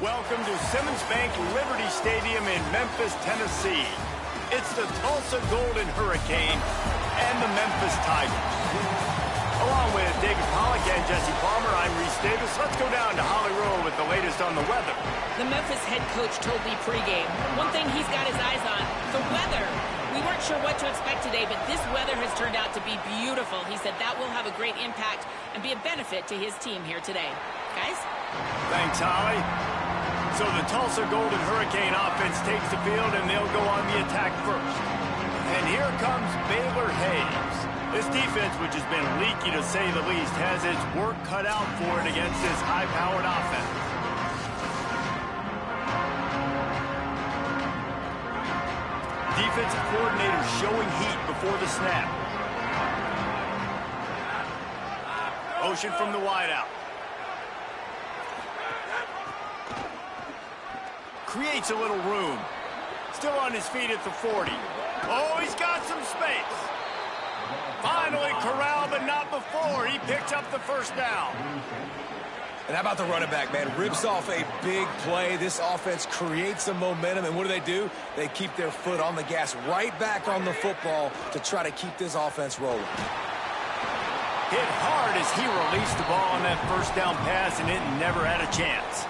Welcome to Simmons Bank Liberty Stadium in Memphis, Tennessee. It's the Tulsa Golden Hurricane and the Memphis Tigers. Along with David Pollack and Jesse Palmer, I'm Reese Davis. Let's go down to Holly Rowe with the latest on the weather. The Memphis head coach told me pregame, one thing he's got his eyes on, the weather. We weren't sure what to expect today, but this weather has turned out to be beautiful. He said that will have a great impact and be a benefit to his team here today. Guys? Thanks, Holly. So the Tulsa Golden Hurricane offense takes the field, and they'll go on the attack first. And here comes Baylor Hayes. This defense, which has been leaky to say the least, has its work cut out for it against this high-powered offense. Defensive coordinator showing heat before the snap. Motion from the wideout. Creates a little room. Still on his feet at the 40. Oh, he's got some space. Finally corralled, but not before. He picks up the first down. And how about the running back, man? Rips off a big play. This offense creates some momentum, and what do? They keep their foot on the gas right back on the football to try to keep this offense rolling. Hit hard as he released the ball on that first down pass, and it never had a chance.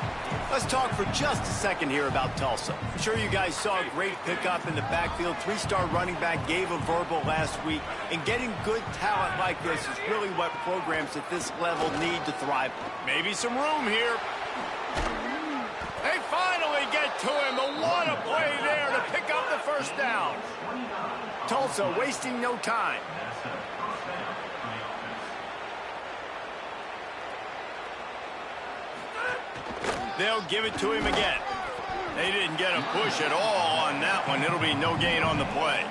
Let's talk for just a second here about Tulsa. I'm sure you guys saw a great pickup in the backfield. Three-star running back gave a verbal last week. And getting good talent like this is really what programs at this level need to thrive. Maybe some room here. They finally get to him. But what a play there to pick up the first down. Tulsa wasting no time. They'll give it to him again. They didn't get a push at all on that one. It'll be no gain on the play.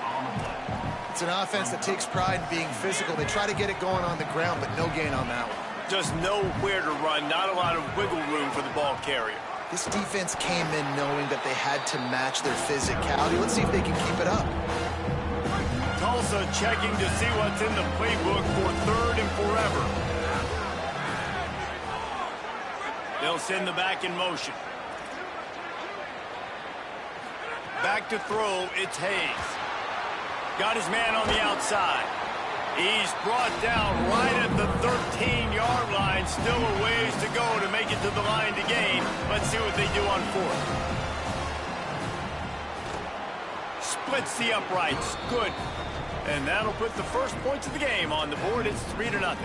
It's an offense that takes pride in being physical. They try to get it going on the ground, but no gain on that one. Just nowhere to run. Not a lot of wiggle room for the ball carrier. This defense came in knowing that they had to match their physicality. Let's see if they can keep it up. Tulsa checking to see what's in the playbook for third and forever. They'll send the back in motion. Back to throw, it's Hayes. Got his man on the outside. He's brought down right at the 13-yard line. Still a ways to go to make it to the line to gain. Let's see what they do on fourth. Splits the uprights. Good. And that'll put the first points of the game on the board. It's 3-0.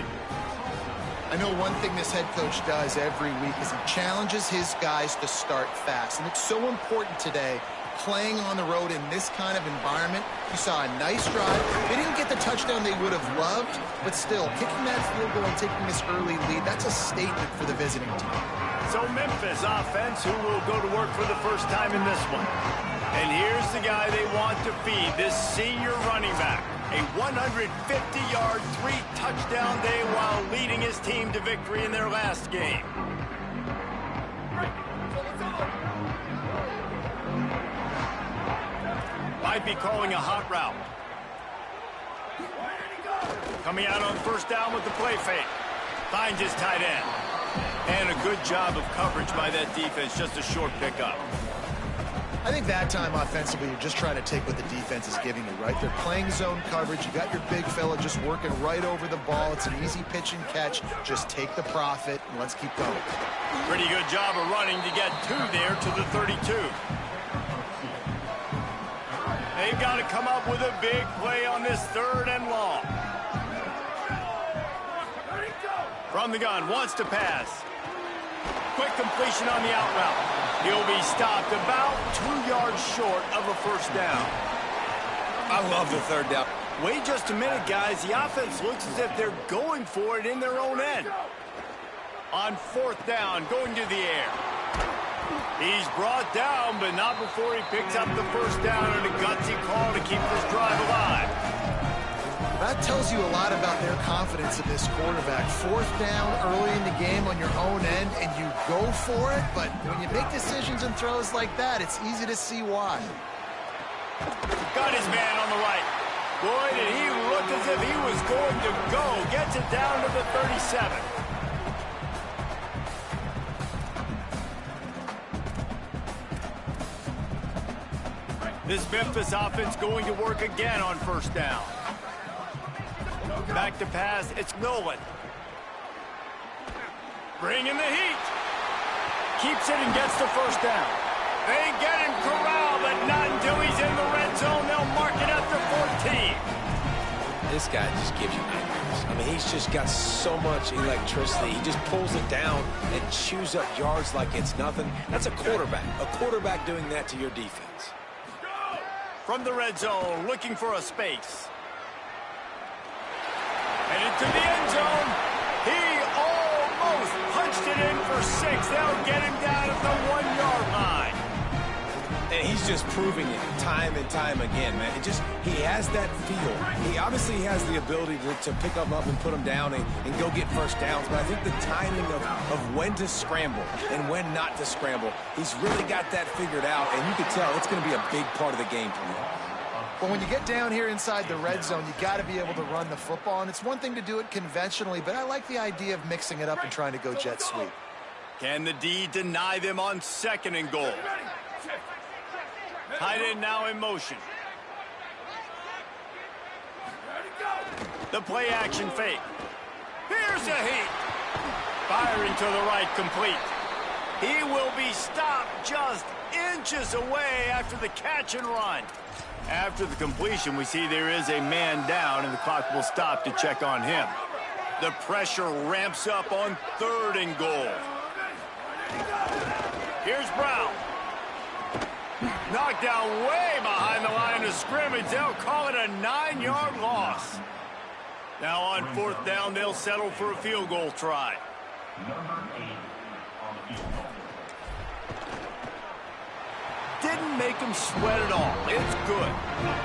I know one thing this head coach does every week is he challenges his guys to start fast. And it's so important today, playing on the road in this kind of environment. You saw a nice drive. They didn't get the touchdown they would have loved, but still, kicking that field goal and taking this early lead, that's a statement for the visiting team. So Memphis offense, who will go to work for the first time in this one. And here's the guy they want to feed, this senior running back. A 150-yard, 3-touchdown day while leading his team to victory in their last game. Might be calling a hot route. Coming out on first down with the play fake. Finds his tight end. And a good job of coverage by that defense, just a short pickup. I think that time offensively, you're just trying to take what the defense is giving you, right? They're playing zone coverage. You got your big fella just working right over the ball. It's an easy pitch and catch. Just take the profit, and let's keep going. Pretty good job of running to get two there to the 32. They've got to come up with a big play on this third and long. From the gun, wants to pass. Quick completion on the out route. He'll be stopped about 2 yards short of a first down. I love the third down. Wait just a minute, guys. The offense looks as if they're going for it in their own end. On fourth down, going to the air. He's brought down, but not before he picks up the first down and a gutsy call to keep this drive alive. That tells you a lot about their confidence in this quarterback. Fourth down early in the game on your own end, and you go for it, but when you make decisions and throws like that, it's easy to see why. Got his man on the right. Boy, did he look as if he was going to go. Gets it down to the 37. This Memphis offense going to work again on first down. Back to pass, it's Nolan. Bringing the heat. Keeps it and gets the first down. They get him corralled, but not until he's in the red zone. They'll mark it at the 14. This guy just gives you nightmares. I mean, he's just got so much electricity. He just pulls it down and chews up yards like it's nothing. That's a quarterback. A quarterback doing that to your defense. From the red zone, looking for a space. And into the end zone. He almost punched it in for 6. They'll get him down at the 1-yard line. And he's just proving it time and time again, man. He has that feel. He obviously has the ability to pick them up and put them down and go get first downs. But I think the timing of when to scramble and when not to scramble, he's really got that figured out. And you can tell it's going to be a big part of the game for him. Well, when you get down here inside the red zone, you got to be able to run the football. And it's one thing to do it conventionally, but I like the idea of mixing it up and trying to go jet sweep. Can the D deny them on 2nd and goal? Tight end now in motion. The play action fake. Here's a heat. Firing to the right, complete. He will be stopped just inches away after the catch and run. After the completion, we see there is a man down, and the clock will stop to check on him. The pressure ramps up on 3rd and goal. Here's Brown. Knocked down way behind the line of scrimmage. They'll call it a 9-yard loss. Now on 4th down, they'll settle for a field goal try. Didn't make him sweat at all. It's good.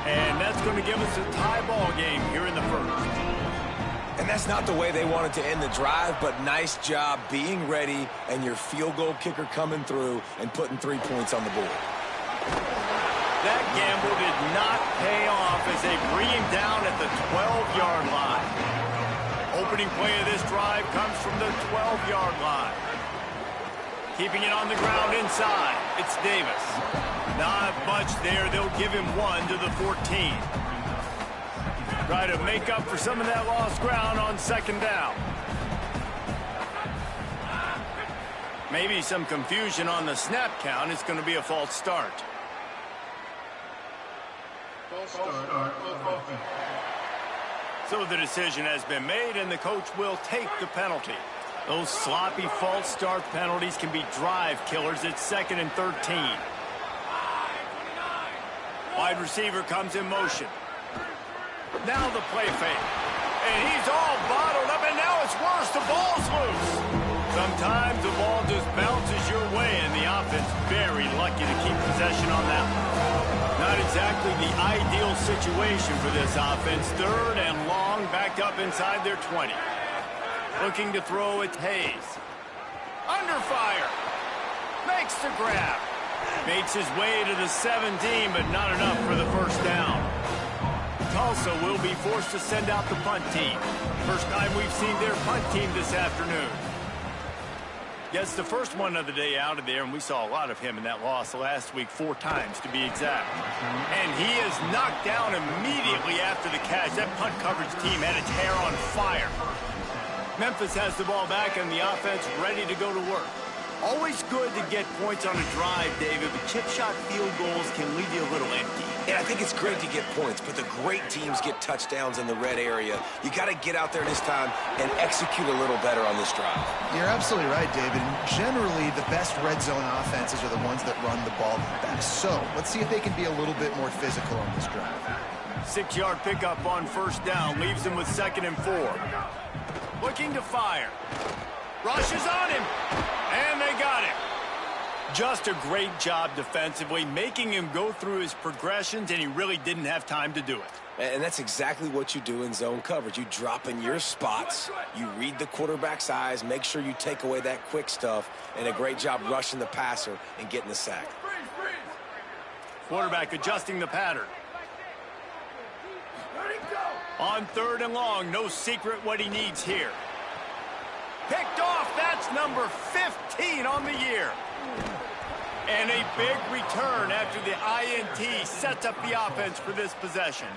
And that's going to give us a tie ball game here in the 1st. And that's not the way they wanted to end the drive, but nice job being ready and your field goal kicker coming through and putting 3 points on the board. That gamble did not pay off as they bring him down at the 12-yard line. Opening play of this drive comes from the 12-yard line. Keeping it on the ground inside, it's Davis. Not much there. They'll give him 1 to the 14. Try to make up for some of that lost ground on 2nd down. Maybe some confusion on the snap count. It's going to be a false start. So the decision has been made, and the coach will take the penalty. Those sloppy false start penalties can be drive killers at 2nd and 13. Wide receiver comes in motion. Now the play fake. And he's all bottled up, and now it's worse. The ball's loose. Sometimes the ball just bounces your way, and the offense very lucky to keep possession on that one. Not exactly the ideal situation for this offense. 3rd and long, backed up inside their 20. Looking to throw it, Hayes. Under fire. Makes the grab. Makes his way to the 17, but not enough for the first down. Tulsa will be forced to send out the punt team. First time we've seen their punt team this afternoon. Gets the first one of the day out of there, and we saw a lot of him in that loss last week, 4 times to be exact. And he is knocked down immediately after the catch. That punt coverage team had its hair on fire. Memphis has the ball back, and the offense ready to go to work. Always good to get points on a drive, David, but chip shot field goals can leave you a little empty. And I think it's great to get points, but the great teams get touchdowns in the red area. You got to get out there this time and execute a little better on this drive. You're absolutely right, David. And generally, the best red zone offenses are the ones that run the ball the best. So let's see if they can be a little bit more physical on this drive. 6-yard pickup on first down leaves them with 2nd and 4. Looking to fire. Rushes on him, and they got him. Just a great job defensively, making him go through his progressions, and he really didn't have time to do it. And that's exactly what you do in zone coverage. You drop in your spots, you read the quarterback's eyes, make sure you take away that quick stuff, and a great job rushing the passer and getting the sack. Quarterback adjusting the pattern. On 3rd and long, no secret what he needs here. Picked off, that's number 15 on the year. And a big return after the INT sets up the offense for this possession.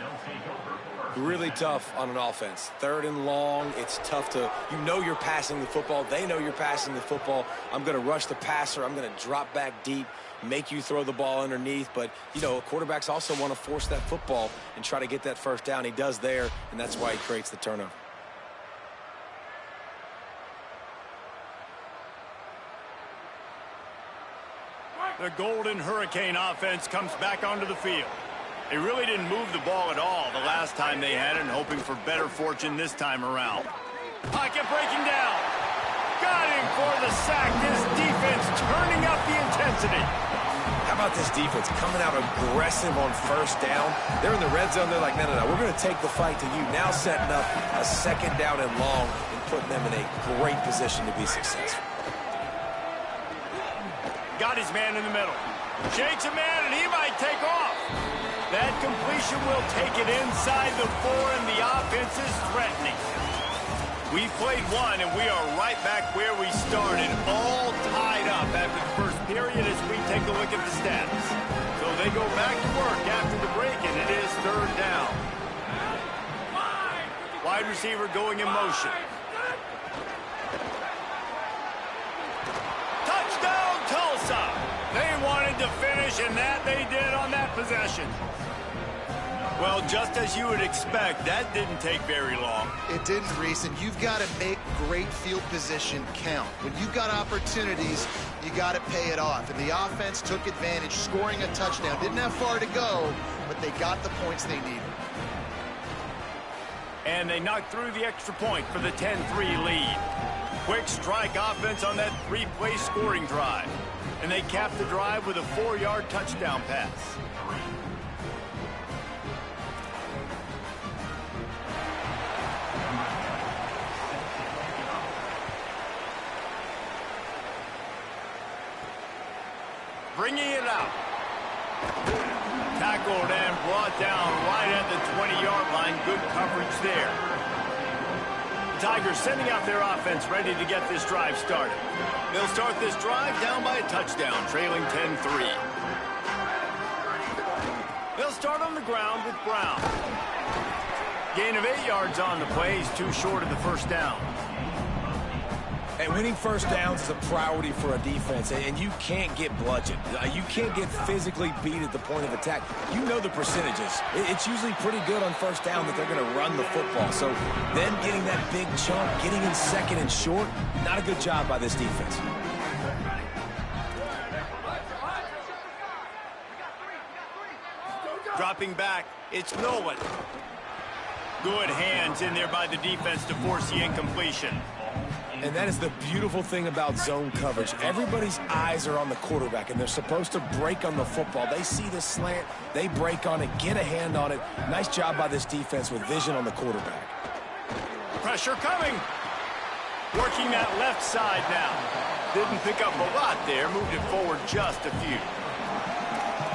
Really tough on an offense. 3rd and long, it's tough to, you're passing the football. They know you're passing the football. I'm going to rush the passer. I'm going to drop back deep, make you throw the ball underneath. But, quarterbacks also want to force that football and try to get that first down. He does there, and that's why he creates the turnover. The Golden Hurricane offense comes back onto the field. They really didn't move the ball at all the last time they had it, and hoping for better fortune this time around. Pocket breaking down. Got him for the sack. This defense turning up the intensity. How about this defense coming out aggressive on first down? They're in the red zone. They're like, no. We're going to take the fight to you. Now setting up a 2nd down and long and putting them in a great position to be successful. Got his man in the middle. Shakes a man, and he might take off. That completion will take it inside the 4, and the offense is threatening. We played one, and we are right back where we started, all tied up after the first period as we take a look at the stats. So they go back to work after the break, and it is 3rd down. Wide receiver going in motion. Touchdown, Tulsa! They wanted to finish, and that they did on that possession. Well, just as you would expect, that didn't take very long. It didn't, Reese, and you've got to make great field position count. When you've got opportunities, you got to pay it off. And the offense took advantage, scoring a touchdown. Didn't have far to go, but they got the points they needed. And they knocked through the extra point for the 10-3 lead. Quick strike offense on that 3-play scoring drive. And they capped the drive with a 4-yard touchdown pass. Bringing it out. Tackled and brought down right at the 20-yard line. Good coverage there. The Tigers sending out their offense ready to get this drive started. They'll start this drive down by a touchdown, trailing 10-3. They'll start on the ground with Brown. Gain of 8 yards on the play. He's too short of the first down. And winning first downs is a priority for a defense, and you can't get bludgeoned. You can't get physically beat at the point of attack. You know the percentages. It's usually pretty good on first down that they're going to run the football. So then getting that big chunk, getting in 2nd and short, not a good job by this defense. Dropping back, it's Nolan. Good hands in there by the defense to force the incompletion. And that is the beautiful thing about zone coverage. Everybody's eyes are on the quarterback, and they're supposed to break on the football. They see the slant, they break on it, get a hand on it. Nice job by this defense with vision on the quarterback. Pressure coming. Working that left side now. Didn't pick up a lot there, moved it forward just a few.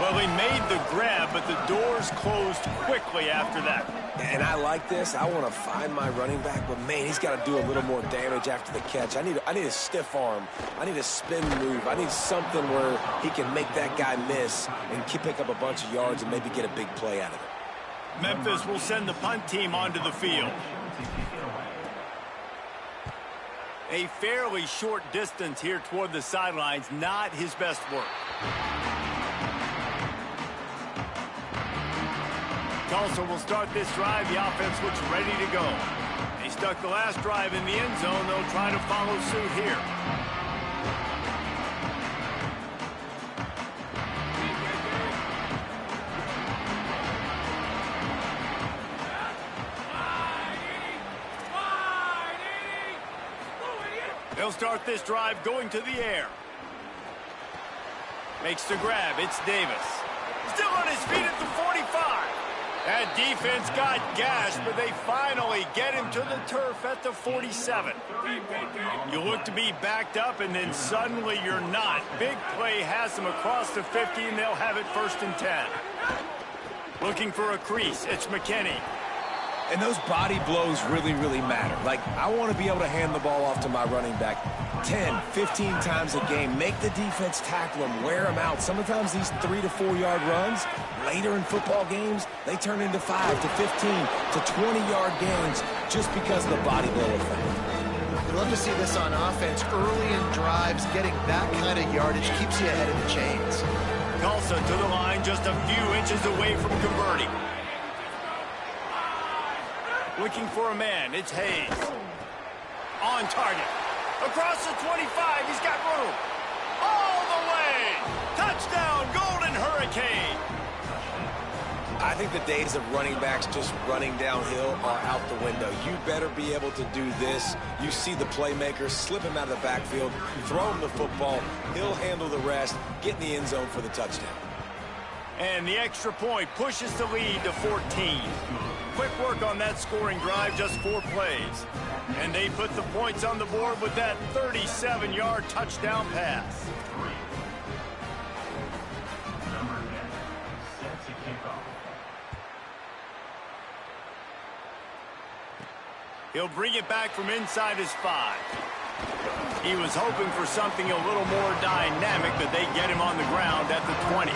Well, he made the grab, but the doors closed quickly after that. And I like this. I want to find my running back, but, man, he's got to do a little more damage after the catch. I need a stiff arm. I need a spin move. I need something where he can make that guy miss and pick up a bunch of yards and maybe get a big play out of it. Memphis will send the punt team onto the field. A fairly short distance here toward the sidelines, not his best work. Tulsa will start this drive. The offense looks ready to go. They stuck the last drive in the end zone. They'll try to follow suit here. They'll start this drive going to the air. Makes the grab. It's Davis. Still on his feet at the 45. That defense got gashed, but they finally get him to the turf at the 47. You look to be backed up, and then suddenly you're not. Big play has them across the 50, and they'll have it 1st and 10. Looking for a crease. It's McKinney. And those body blows really, really matter. Like, I want to be able to hand the ball off to my running back. 10, 15 times a game. Make the defense tackle them, wear them out. Sometimes these 3 to 4 yard runs, later in football games, they turn into 5 to 15 to 20-yard gains just because of the body blow effect. You'd love to see this on offense. Early in drives, getting that kind of yardage keeps you ahead of the chains. Tulsa to the line, just a few inches away from converting. Looking for a man, it's Hayes. On target. Across the 25, he's got room. All the way. Touchdown, Golden Hurricane. I think the days of running backs just running downhill are out the window. You better be able to do this. You see the playmaker, slip him out of the backfield, throw him the football. He'll handle the rest, get in the end zone for the touchdown. And the extra point pushes the lead to 14. Quick work on that scoring drive, just 4 plays. And they put the points on the board with that 37-yard touchdown pass. He'll bring it back from inside his 5. He was hoping for something a little more dynamic, but they get him on the ground at the 20.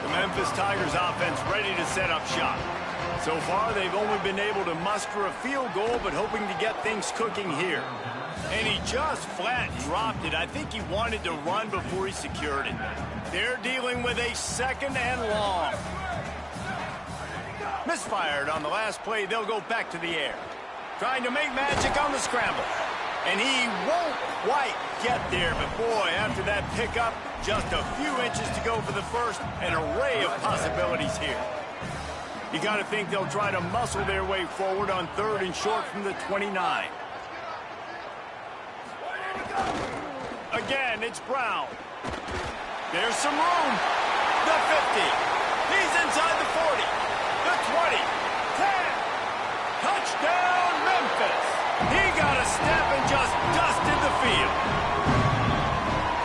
The Memphis Tigers offense ready to set up shop. So far, they've only been able to muster a field goal, but hoping to get things cooking here. And he just flat dropped it. I think he wanted to run before he secured it. They're dealing with a 2nd and long. Misfired on the last play. They'll go back to the air. Trying to make magic on the scramble. And he won't quite get there, but boy, after that pickup, just a few inches to go for the first. An array of possibilities here. You got to think they'll try to muscle their way forward on 3rd and short from the 29. Again, it's Brown. There's some room. The 50. He's inside the 40. The 20. 10. Touchdown, Memphis. He got a step and just dusted the field.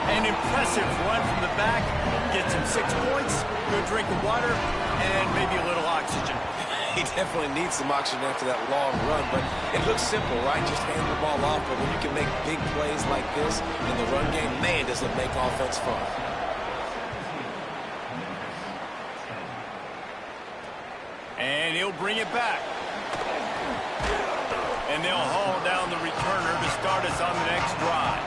An impressive run from the back. Gets him 6 points, good drink of water, and maybe a little oxygen. He definitely needs some oxygen after that long run, but it looks simple, right? Just hand the ball off, but when you can make big plays like this in the run game, man, does it make offense fun. And he'll bring it back. And they'll haul down the returner to start us on the next drive.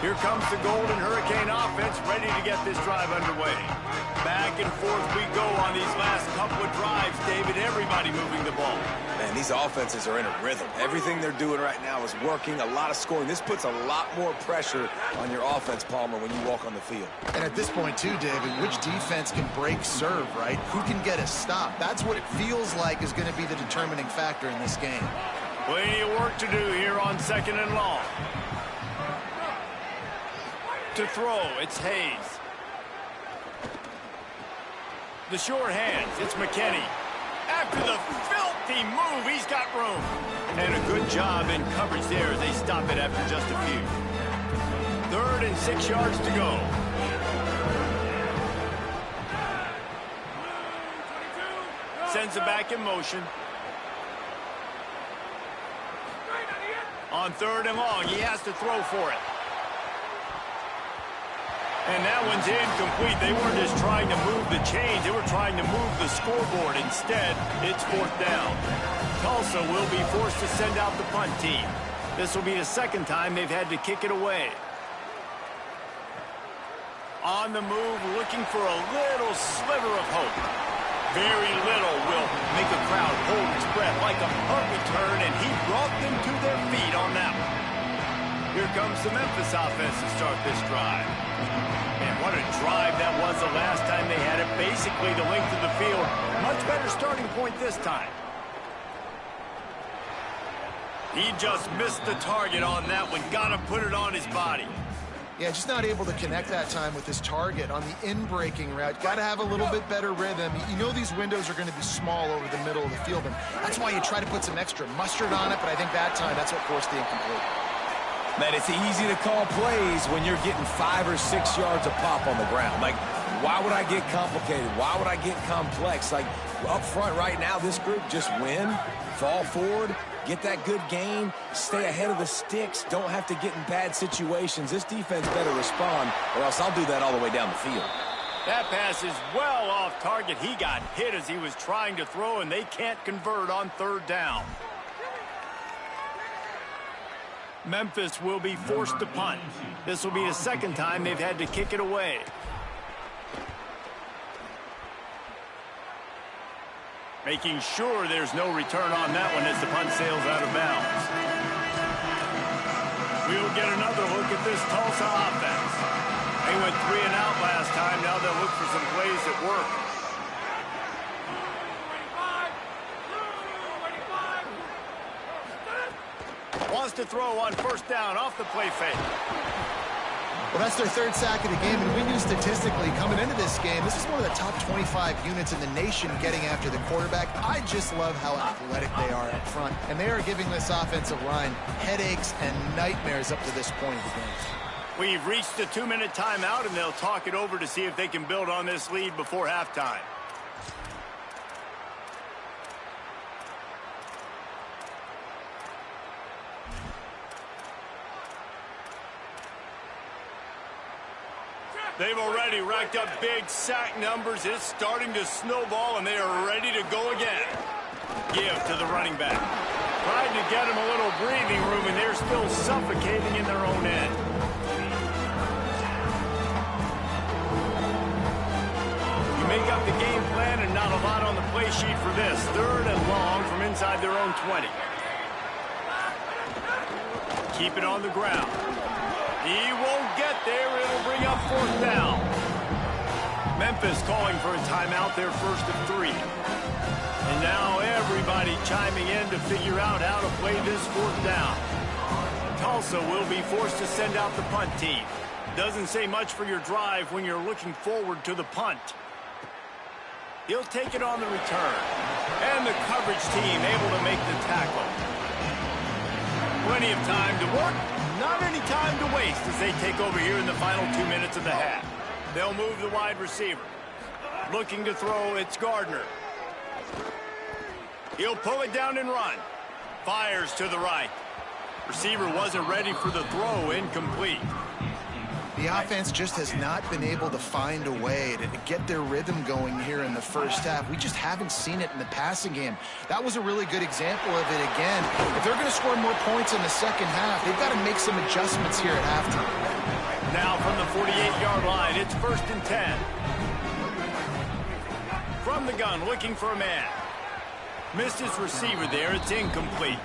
Here comes the Golden Hurricane offense ready to get this drive underway. Back and forth we go on these last couple of drives, David. Everybody moving the ball. Man, these offenses are in a rhythm. Everything they're doing right now is working. A lot of scoring. This puts a lot more pressure on your offense, Palmer, when you walk on the field. And at this point, too, David, which defense can break serve, right? Who can get a stop? That's what it feels like is going to be the determining factor in this game. Plenty of work to do here on 2nd and long. To throw, it's Hayes. The short hands, it's McKinney. After the filthy move, he's got room. And a good job in coverage there as they stop it after just a few. 3rd and 6 yards to go. Sends it back in motion. On 3rd and long, he has to throw for it. And that one's incomplete. They weren't just trying to move the chains. They were trying to move the scoreboard. Instead, it's 4th down. Tulsa will be forced to send out the punt team. This will be the 2nd time they've had to kick it away. On the move, looking for a little sliver of hope. Very little will make a crowd hold its breath like a punt return, and he brought them to their feet on that one. Here comes the Memphis offense to start this drive. And what a drive that was the last time they had it. Basically the length of the field. Much better starting point this time. He just missed the target on that one. Got to put it on his body. Yeah, just not able to connect that time with his target on the in-breaking route. Got to have a little bit better rhythm. You know these windows are going to be small over the middle of the field, and that's why you try to put some extra mustard on it, but I think that time that's what forced the incomplete. Man, it's easy to call plays when you're getting 5 or 6 yards a pop on the ground. Like, why would I get complicated? Why would I get complex? Like, up front right now, this group just win, fall forward, Get that good gain, stay ahead of the sticks, don't have to get in bad situations. This defense better respond, or else I'll do that all the way down the field. That pass is well off target. He got hit as he was trying to throw, and they can't convert on third down. Memphis will be forced to punt. This will be the second time they've had to kick it away. Making sure there's no return on that one as the punt sails out of bounds. We'll get another look at this Tulsa offense. They went 3 and out last time. Now they'll look for some plays that work. Wants to throw on first down off the play fake. Well, that's their third sack of the game, and we knew statistically coming into this game, this is one of the top 25 units in the nation getting after the quarterback. I just love how athletic they are up front, and they are giving this offensive line headaches and nightmares up to this point of the game. We've reached the 2-minute timeout, and they'll talk it over to see if they can build on this lead before halftime. They've already racked up big sack numbers. It's starting to snowball, and they are ready to go again. Give to the running back. Trying to get him a little breathing room, and they're still suffocating in their own end. You make up the game plan, and not a lot on the play sheet for this. 3rd and long from inside their own 20. Keep it on the ground. He won't get there. It'll bring up 4th down. Memphis calling for a timeout, their first of 3. And now everybody chiming in to figure out how to play this 4th down. Tulsa will be forced to send out the punt team. Doesn't say much for your drive when you're looking forward to the punt. He'll take it on the return. And the coverage team able to make the tackle. Plenty of time to work. Not any time to waste as they take over here in the final 2 minutes of the half. They'll move the wide receiver. Looking to throw, it's Gardner. He'll pull it down and run. Fires to the right. Receiver wasn't ready for the throw, incomplete. The offense just has not been able to find a way to get their rhythm going here in the first half. We just haven't seen it in the passing game. That was a really good example of it again. If they're going to score more points in the second half, they've got to make some adjustments here at halftime. Now from the 48-yard line, it's 1st and 10. From the gun, looking for a man. Missed his receiver there. It's incomplete.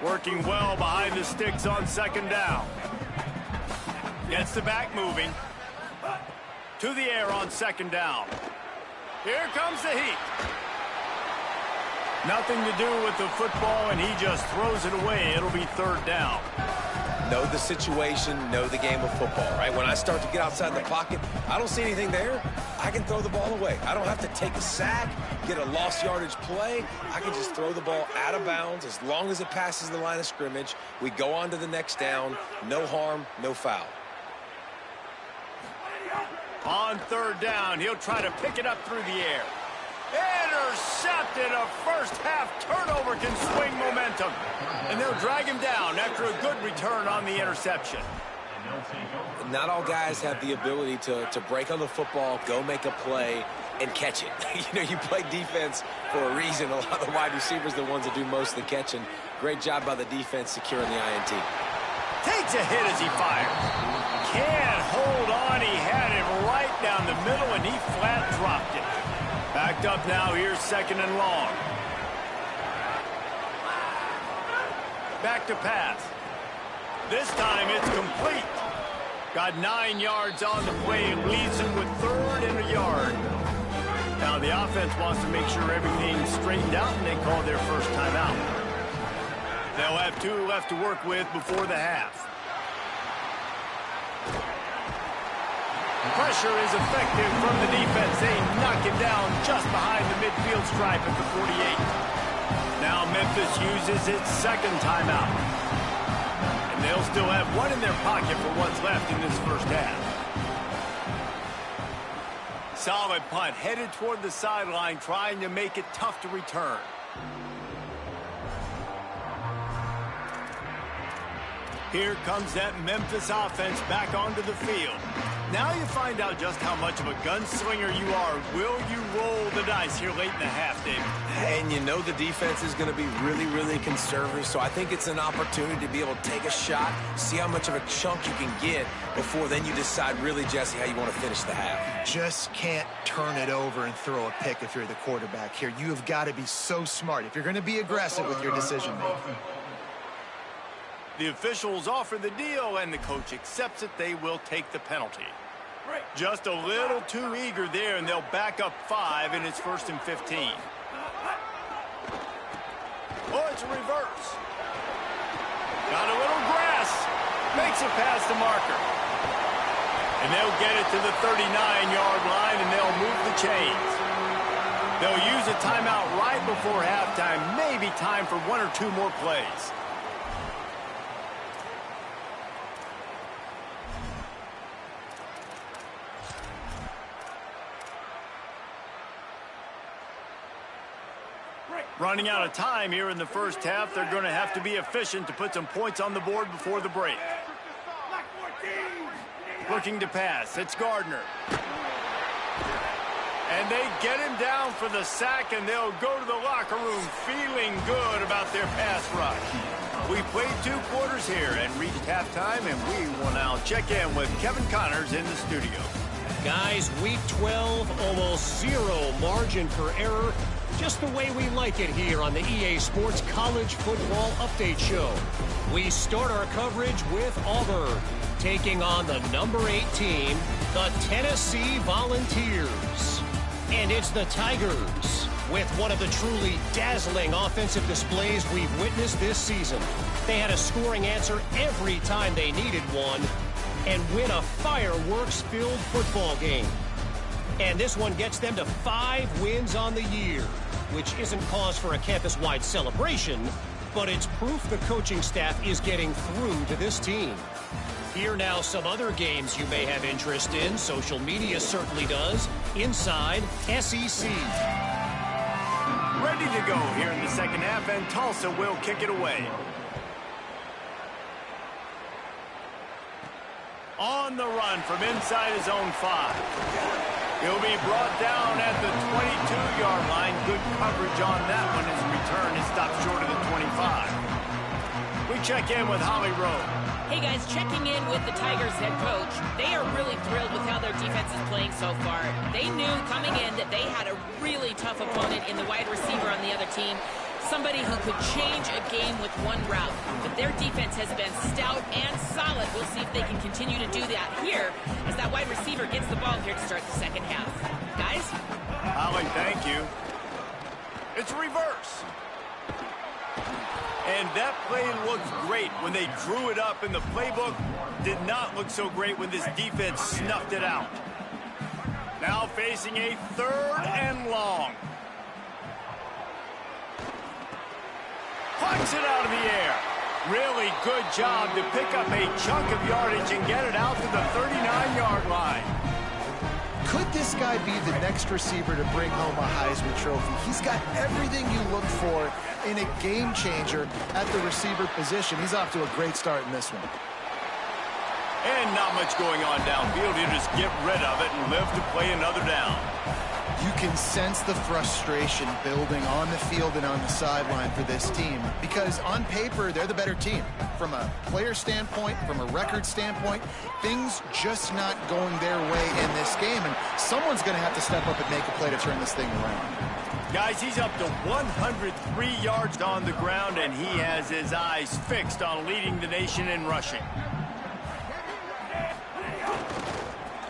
Working well behind the sticks on 2nd down. Gets the back moving. To the air on 2nd down. Here comes the heat. Nothing to do with the football, and he just throws it away. It'll be 3rd down. Know the situation, know the game of football, right? When I start to get outside the pocket, I don't see anything there. I can throw the ball away. I don't have to take a sack, get a lost yardage play. I can just throw the ball out of bounds as long as it passes the line of scrimmage. We go on to the next down. No harm, no foul. On 3rd down, he'll try to pick it up through the air. Intercepted. A first half turnover can swing momentum. And they'll drag him down after a good return on the interception. Not all guys have the ability to break on the football, go make a play, and catch it. You play defense for a reason. A lot of the wide receivers are the ones that do most of the catching. Great job by the defense securing the INT. Takes a hit as he fires. Can't hold on. He had it right down the middle, and he flat dropped it. Backed up now. Here's 2nd and long. Back to pass. This time it's complete. Got 9 yards on the play. Leads him with 3rd and a yard. Now the offense wants to make sure everything's straightened out, and they call their first timeout. They'll have 2 left to work with before the half. Pressure is effective from the defense. They knock him down just behind the midfield stripe at the 48. Now Memphis uses its 2nd timeout. And they'll still have 1 in their pocket for what's left in this first half. Solid punt, headed toward the sideline, trying to make it tough to return. Here comes that Memphis offense back onto the field. Now you find out just how much of a gunslinger you are. Will you roll the dice here late in the half, David? And you know the defense is going to be really, really conservative, so I think it's an opportunity to be able to take a shot, see how much of a chunk you can get before then you decide really, Jesse, how you want to finish the half. Just can't turn it over and throw a pick if you're the quarterback here. You have got to be so smart if you're going to be aggressive with your decision-making. The officials offer the deal, and the coach accepts it. They will take the penalty. Just a little too eager there, and they'll back up 5, and it's 1st and 15. Oh, it's a reverse. Got a little grass. Makes it past the marker. And they'll get it to the 39-yard line, and they'll move the chains. They'll use a timeout right before halftime. Maybe time for 1 or 2 more plays. Running out of time here in the first half. They're going to have to be efficient to put some points on the board before the break. Looking to pass. It's Gardner. And they get him down for the sack, and they'll go to the locker room feeling good about their pass rush. We played 2 quarters here and reached halftime, and we will now check in with Kevin Connors in the studio. Guys, week 12, almost 0 margin for error. Just the way we like it here on the EA Sports College Football Update Show. We start our coverage with Auburn, taking on the number 8 team, the Tennessee Volunteers. And it's the Tigers, with one of the truly dazzling offensive displays we've witnessed this season. They had a scoring answer every time they needed one, and win a fireworks-filled football game. And this one gets them to 5 wins on the year, which isn't cause for a campus-wide celebration, but it's proof the coaching staff is getting through to this team. Here now some other games you may have interest in. Social media certainly does. Inside SEC. Ready to go here in the second half, and Tulsa will kick it away. On the run from inside his own 5. He'll be brought down at the 22-yard line. Good coverage on that one as return is stopped short of the 25. We check in with Holly Rowe. Hey guys, checking in with the Tigers head coach. They are really thrilled with how their defense is playing so far. They knew coming in that they had a really tough opponent in the wide receiver on the other team. Somebody who could change a game with one route. But their defense has been stout and solid. We'll see if they can continue to do that here as that wide receiver gets the ball here to start the second half. Guys? Holly, thank you. It's a reverse. And that play looked great when they drew it up, and the playbook did not look so great when this defense snuffed it out. Now facing a 3rd and long. Plucks it out of the air. Really good job to pick up a chunk of yardage and get it out to the 39-yard line. Could this guy be the next receiver to bring home a Heisman Trophy? He's got everything you look for in a game changer at the receiver position. He's off to a great start in this one. And not much going on downfield. He'll just get rid of it and live to play another down. You can sense the frustration building on the field and on the sideline for this team because on paper, they're the better team. From a player standpoint, from a record standpoint, things just not going their way in this game, and someone's going to have to step up and make a play to turn this thing around. Guys, he's up to 103 yards on the ground, and he has his eyes fixed on leading the nation in rushing.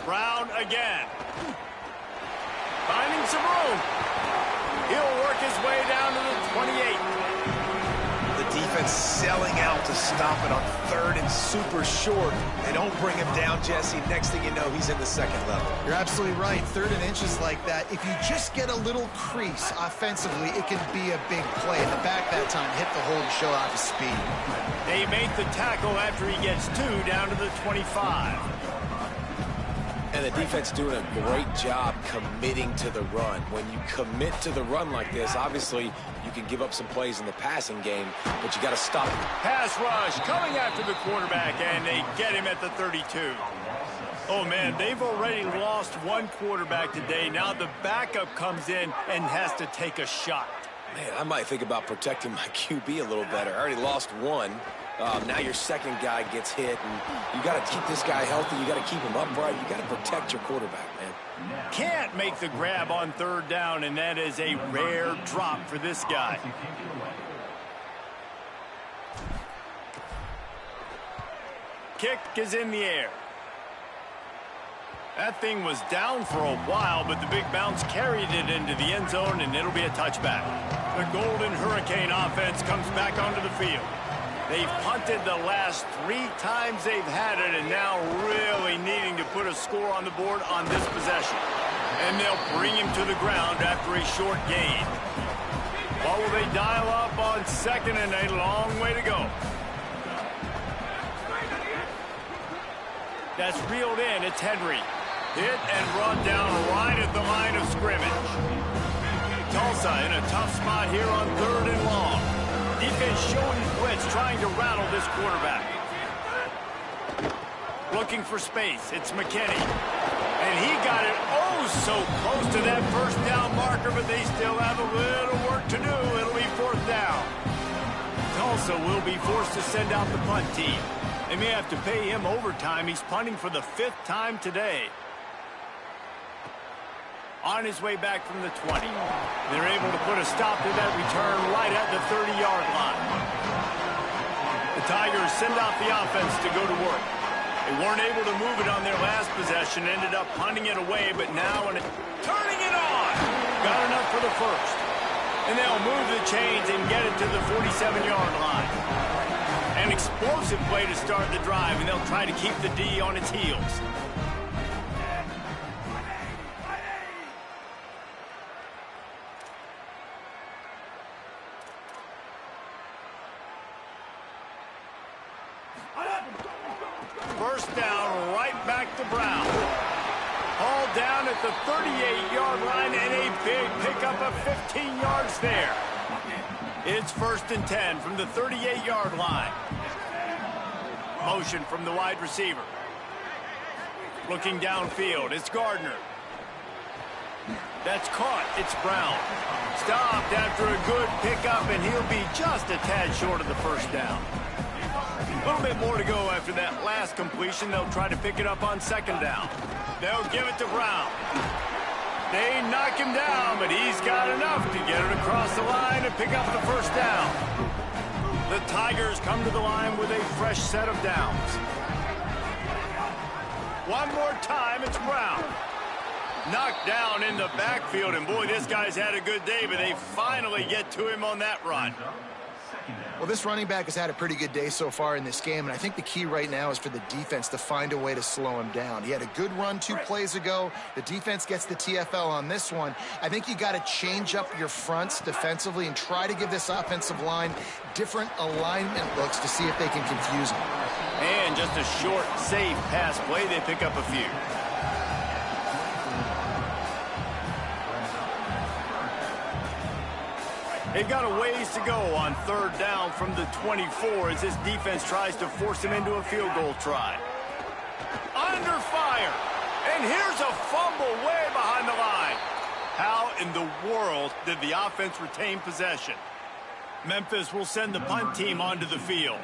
Brown again. Finding some room. He'll work his way down to the 28. The defense selling out to stop it on 3rd and super short. They don't bring him down, Jesse. Next thing you know, he's in the 2nd level. You're absolutely right. 3rd and inches like that, if you just get a little crease offensively, it can be a big play. And the back that time hit the hole to show off his speed. They make the tackle after he gets 2 down to the 25. And the defense doing a great job committing to the run. When you commit to the run like this, obviously you can give up some plays in the passing game, but you got to stop it. Pass rush coming after the quarterback, and they get him at the 32. Oh, man, they've already lost one quarterback today. Now the backup comes in and has to take a shot. Man, I might think about protecting my QB a little better. I already lost one. Now your second guy gets hit, and you got to keep this guy healthy. You got to keep him upright. You got to protect your quarterback, man. Can't make the grab on third down, and that is a rare drop for this guy. Kick is in the air. That thing was down for a while, but the big bounce carried it into the end zone, and it'll be a touchback. The Golden Hurricane offense comes back onto the field. They've punted the last 3 times they've had it, and now really needing to put a score on the board on this possession. And they'll bring him to the ground after a short gain. What will they dial up on second and a long way to go? That's reeled in. It's Henry. Hit and run down right at the line of scrimmage. Tulsa in a tough spot here on third and long. Defense showing blitz, trying to rattle this quarterback. Looking for space. It's McKinney. And he got it oh so close to that first down marker, but they still have a little work to do. It'll be fourth down. Tulsa will be forced to send out the punt team. They may have to pay him overtime. He's punting for the 5th time today. On his way back from the 20. They're able to put a stop to that return right at the 30-yard line. The Tigers send out the offense to go to work. They weren't able to move it on their last possession, ended up punting it away, but now turning it on. Got enough for the first. And they'll move the chains and get it to the 47-yard line. An explosive play to start the drive, and they'll try to keep the D on its heels. First down, right back to Brown. Hauled down at the 38-yard line, and a big pickup of 15 yards there. It's 1st and 10 from the 38-yard line. Motion from the wide receiver. Looking downfield, it's Gardner. That's caught, it's Brown. Stopped after a good pickup, and he'll be just a tad short of the first down. A little bit more to go after that last completion. They'll try to pick it up on second down. They'll give it to Brown. They knock him down, but he's got enough to get it across the line and pick up the first down. The Tigers come to the line with a fresh set of downs. One more time, it's Brown. Knocked down in the backfield, and boy, this guy's had a good day, but they finally get to him on that run. Well, this running back has had a pretty good day so far in this game, and I think the key right now is for the defense to find a way to slow him down. He had a good run 2 plays ago. The defense gets the TFL on this one. I think you got to change up your fronts defensively and try to give this offensive line different alignment looks to see if they can confuse him. And just a short, safe pass play. They pick up a few. They've got a ways to go on third down from the 24 as this defense tries to force him into a field goal try. Under fire. And here's a fumble way behind the line. How in the world did the offense retain possession? Memphis will send the punt team onto the field.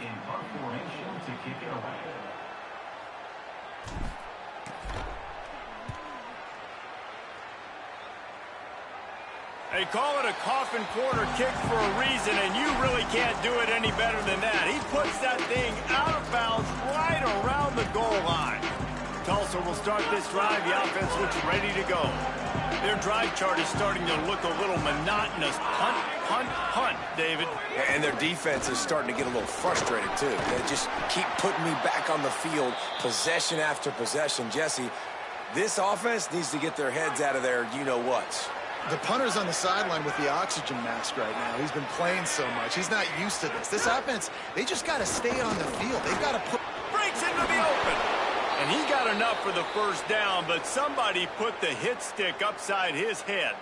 They call it a coffin corner kick for a reason, and you really can't do it any better than that. He puts that thing out of bounds right around the goal line. Tulsa will start this drive. The offense looks ready to go. Their drive chart is starting to look a little monotonous. Punt, punt, punt, David. And their defense is starting to get a little frustrated, too. They just keep putting me back on the field, possession after possession. Jesse, this offense needs to get their heads out of their you-know-whats. The punter's on the sideline with the oxygen mask right now. He's been playing so much. He's not used to this. This offense, they just got to stay on the field. They've got to put... Breaks into the open. And he got enough enough for the first down, but somebody put the hit stick upside his head.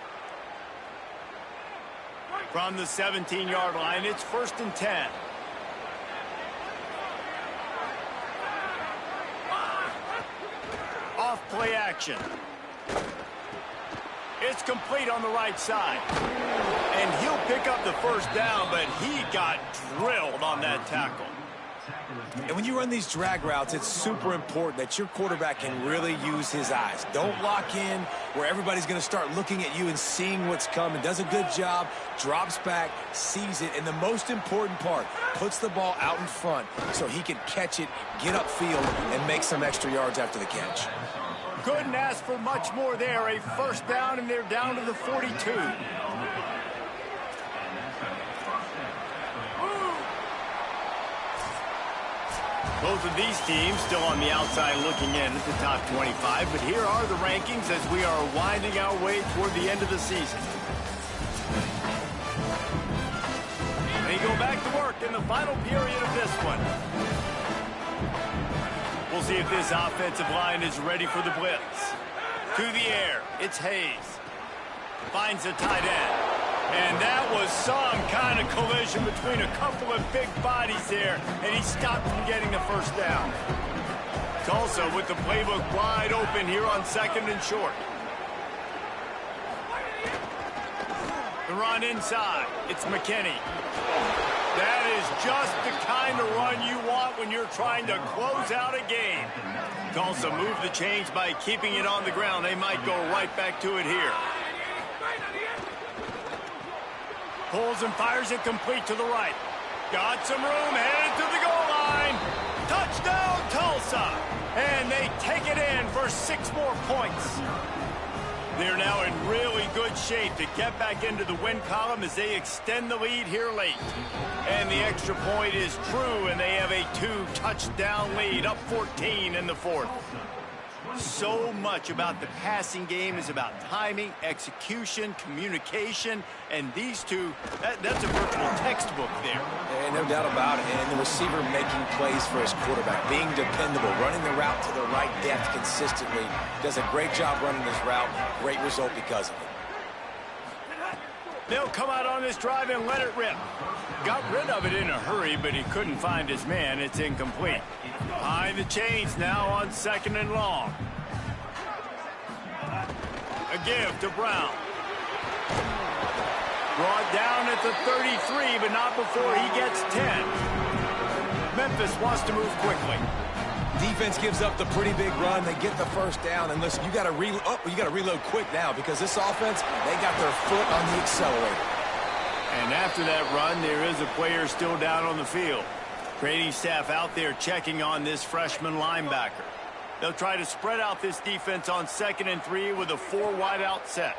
From the 17-yard line, it's 1st and 10. Off play action. It's complete on the right side. And he'll pick up the first down, but he got drilled on that tackle. And when you run these drag routes, it's super important that your quarterback can really use his eyes. Don't lock in where everybody's going to start looking at you and seeing what's coming. Does a good job, drops back, sees it, and the most important part, puts the ball out in front so he can catch it, get upfield, and make some extra yards after the catch. Couldn't ask for much more there. A first down, and they're down to the 42. Both of these teams still on the outside looking in at the top 25, but here are the rankings as we are winding our way toward the end of the season. They go back to work in the final period of this one. We'll see if this offensive line is ready for the blitz. To the air, it's Hayes. Finds a tight end. And that was some kind of collision between a couple of big bodies there, and he stopped from getting the first down. Tulsa with the playbook wide open here on 2nd and short. The run inside. It's McKinney. That is just the kind of run you want when you're trying to close out a game. Tulsa moved the chains by keeping it on the ground. They might go right back to it here. Pulls and fires it complete to the right. Got some room, headed to the goal line. Touchdown, Tulsa. And they take it in for 6 more points. They're now in really good shape to get back into the win column as they extend the lead here late. And the extra point is true, and they have a 2-touchdown lead, up 14 in the 4th. So much about the passing game is about timing, execution, communication, and these two, that's a virtual textbook there. And no doubt about it. And the receiver making plays for his quarterback, being dependable, running the route to the right depth consistently. Does a great job running this route. Great result because of it. They'll come out on this drive and let it rip. Got rid of it in a hurry, but he couldn't find his man. It's incomplete. Behind the chains now on 2nd and long. A give to Brown. Brought down at the 33, but not before he gets 10. Memphis wants to move quickly. Defense gives up the pretty big run. They get the first down. And listen, you got to reload quick now because this offense, they got their foot on the accelerator. And after that run, there is a player still down on the field. Training staff out there checking on this freshman linebacker. They'll try to spread out this defense on 2nd and 3 with a 4 wide out set.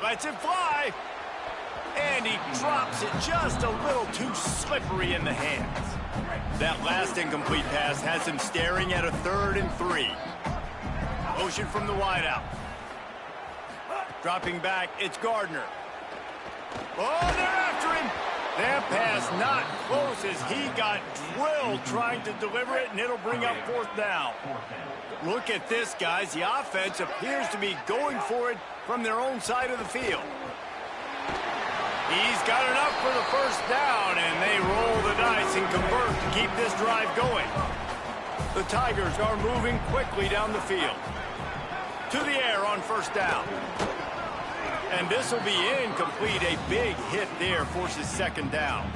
Lets it fly. And he drops it just a little too slippery in the hands. That last incomplete pass has him staring at a 3rd and 3. Motion from the wide out. Dropping back, it's Gardner. Oh, they're after him. That pass not close as he got drilled trying to deliver it, and it'll bring up 4th down. Look at this, guys. The offense appears to be going for it from their own side of the field. He's got enough for the first down, and they roll the dice and convert to keep this drive going. The Tigers are moving quickly down the field. To the air on 1st down. And this will be incomplete. A big hit there forces 2nd down.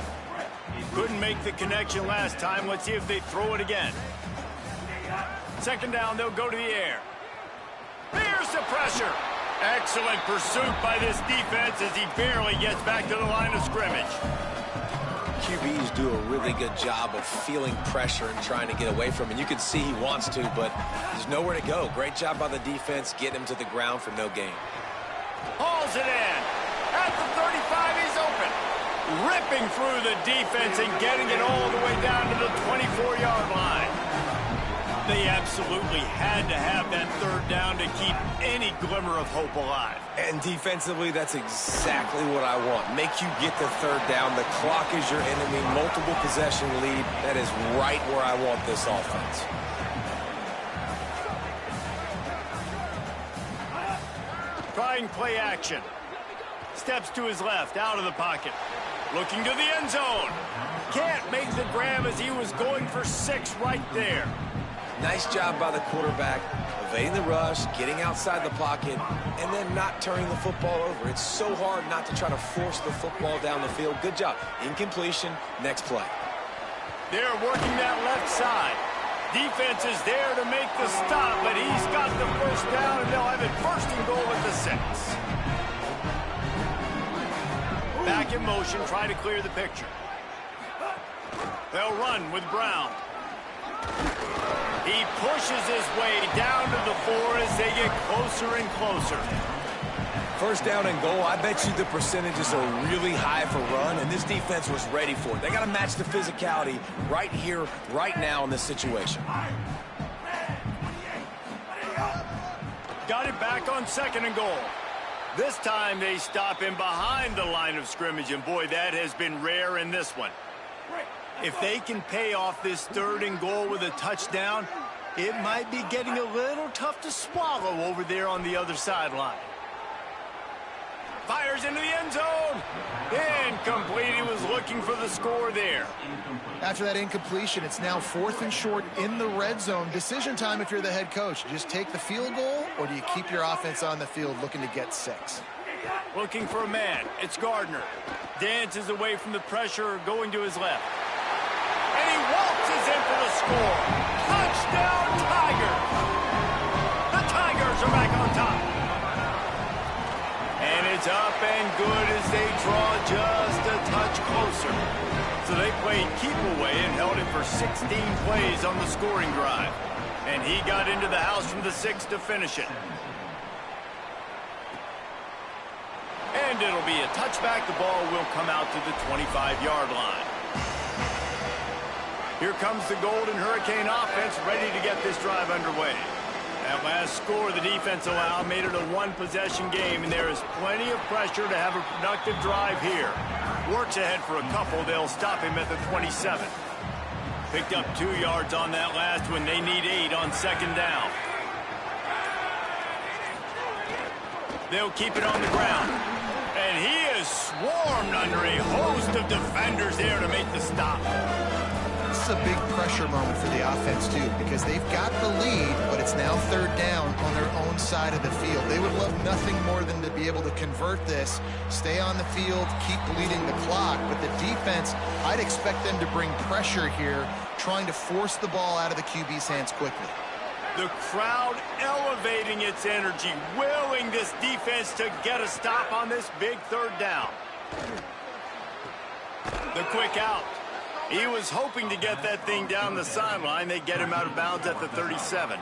Couldn't make the connection last time. Let's see if they throw it again. 2nd down, they'll go to the air. There's the pressure. Excellent pursuit by this defense as he barely gets back to the line of scrimmage. QBs do a really good job of feeling pressure and trying to get away from it. You can see he wants to, but there's nowhere to go. Great job by the defense, getting him to the ground for no gain. Hauls it in. At the 35, he's open. Ripping through the defense and getting it all the way down to the 24-yard line. They absolutely had to have that 3rd down to keep any glimmer of hope alive. And defensively, that's exactly what I want. Make you get the 3rd down. The clock is your enemy. Multiple possession lead. That is right where I want this offense. Trying play action. Steps to his left, out of the pocket. Looking to the end zone. Can't make the grab as he was going for 6 right there. Nice job by the quarterback, evading the rush, getting outside the pocket, and then not turning the football over. It's so hard not to try to force the football down the field. Good job. Incompletion, next play. They're working that left side. Defense is there to make the stop, but he's got the first down, and they'll have it first and goal at the 6. Back in motion, trying to clear the picture. They'll run with Brown. He pushes his way down to the 4 as they get closer and closer. First down and goal, I bet you the percentages are really high for run, and this defense was ready for it. They got to match the physicality right here, right now in this situation. Got it back on 2nd and goal. This time they stop him behind the line of scrimmage, and boy, that has been rare in this one. If they can pay off this 3rd and goal with a touchdown, it might be getting a little tough to swallow over there on the other sideline. Fires into the end zone. Incomplete. He was looking for the score there. After that incompletion, it's now 4th and short in the red zone. Decision time if you're the head coach. Just take the field goal, or do you keep your offense on the field looking to get 6? Looking for a man. It's Gardner. Dances away from the pressure, going to his left. And he waltzes in for the score. Touchdown, Tigers. The Tigers are back on top. And it's up and good as they draw just a touch closer. So they played keep away and held it for 16 plays on the scoring drive. And he got into the house from the 6 to finish it. And it'll be a touchback. The ball will come out to the 25-yard line. Here comes the Golden Hurricane offense ready to get this drive underway. That last score the defense allowed made it a 1-possession game, and there is plenty of pressure to have a productive drive here. Works ahead for a couple. They'll stop him at the 27. Picked up 2 yards on that last one. They need 8 on 2nd down. They'll keep it on the ground. And he is swarmed under a host of defenders there to make the stop. This is a big pressure moment for the offense, too, because they've got the lead, but it's now 3rd down on their own side of the field. They would love nothing more than to be able to convert this, stay on the field, keep bleeding the clock. But the defense, I'd expect them to bring pressure here, trying to force the ball out of the QB's hands quickly. The crowd elevating its energy, willing this defense to get a stop on this big 3rd down. The quick out. He was hoping to get that thing down the sideline. They get him out of bounds at the 37.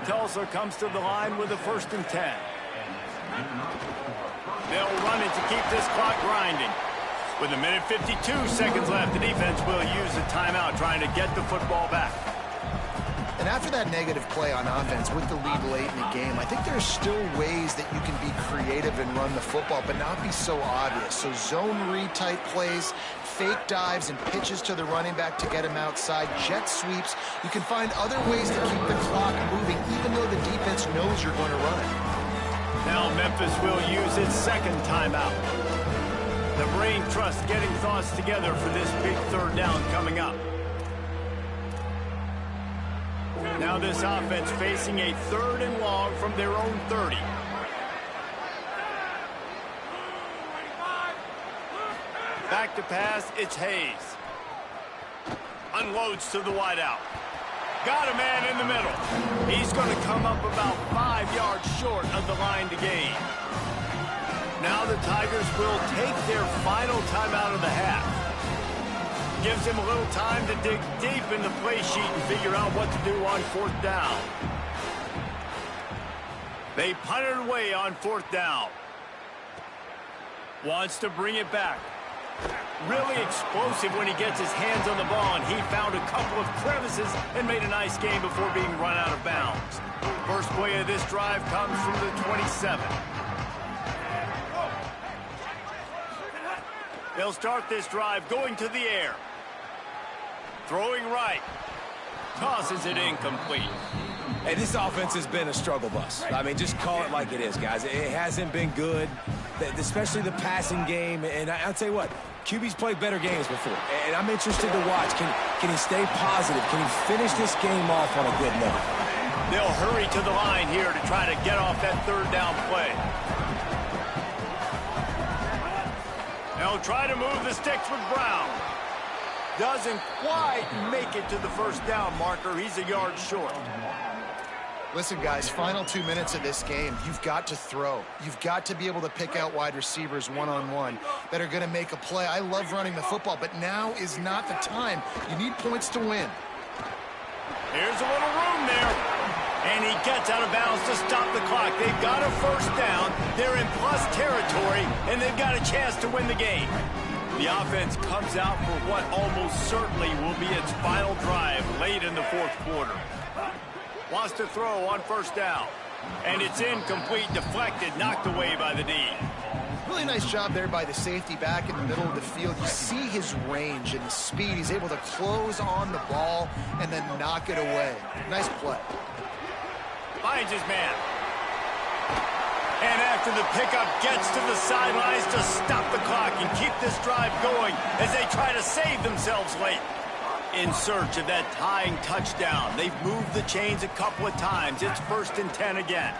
Tulsa comes to the line with a 1st and 10. They'll run it to keep this clock grinding. With 1:52 seconds left, the defense will use a timeout trying to get the football back. And after that negative play on offense with the lead late in the game, I think there's still ways that you can be creative and run the football, but not be so obvious. So zone read type plays, fake dives and pitches to the running back to get him outside, jet sweeps. You can find other ways to keep the clock moving, even though the defense knows you're going to run it. Now Memphis will use its 2nd timeout. The brain trust getting thoughts together for this big 3rd down coming up. Now this offense facing a 3rd and long from their own 30. Back to pass, it's Hayes. Unloads to the wideout. Got a man in the middle. He's going to come up about 5 yards short of the line to gain. Now the Tigers will take their final timeout of the half. Gives him a little time to dig deep in the play sheet and figure out what to do on 4th down. They punt it away on 4th down. Wants to bring it back. Really explosive when he gets his hands on the ball, and he found a couple of crevices and made a nice game before being run out of bounds. First play of this drive comes from the 27. They'll start this drive going to the air. Throwing right. Tosses it incomplete. Hey, this offense has been a struggle bus. I mean, just call it like it is, guys. It hasn't been good, especially the passing game. And I'll tell you what, QB's played better games before. And I'm interested to watch. Can he stay positive? Can he finish this game off on a good note? They'll hurry to the line here to try to get off that third down play. They'll try to move the sticks with Brown. Doesn't quite make it to the first down marker. He's a yard short. Listen, guys, final 2 minutes of this game, you've got to throw. You've got to be able to pick out wide receivers one-on-one that are going to make a play. I love running the football, but now is not the time. You need points to win. Here's a little room there. And he gets out of bounds to stop the clock. They've got a first down. They're in plus territory, and they've got a chance to win the game. The offense comes out for what almost certainly will be its final drive late in the fourth quarter. Wants to throw on first down. And it's incomplete, deflected, knocked away by the D. Really nice job there by the safety back in the middle of the field. You see his range and the speed. He's able to close on the ball and then knock it away. Nice play. Finds his man. And after the pickup, gets to the sidelines to stop the clock and keep this drive going as they try to save themselves late. In search of that tying touchdown. They've moved the chains a couple of times. It's 1st and 10 again.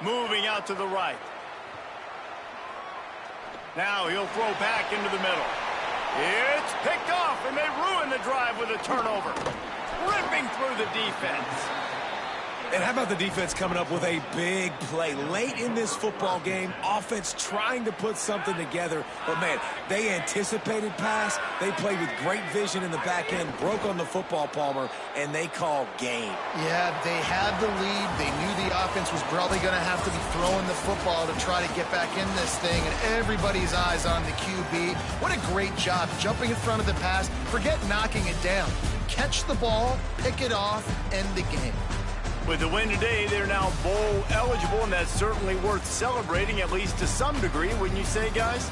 Moving out to the right. Now he'll throw back into the middle. It's picked off, and they ruin the drive with a turnover. Ripping through the defense. And how about the defense coming up with a big play late in this football game? Offense trying to put something together. But, man, they anticipated pass. They played with great vision in the back end, broke on the football, Palmer, and they called game. Yeah, they had the lead. They knew the offense was probably going to have to be throwing the football to try to get back in this thing, and everybody's eyes on the QB. What a great job jumping in front of the pass. Forget knocking it down. Catch the ball, pick it off, end the game. With the win today, they're now bowl eligible, and that's certainly worth celebrating, at least to some degree, wouldn't you say, guys?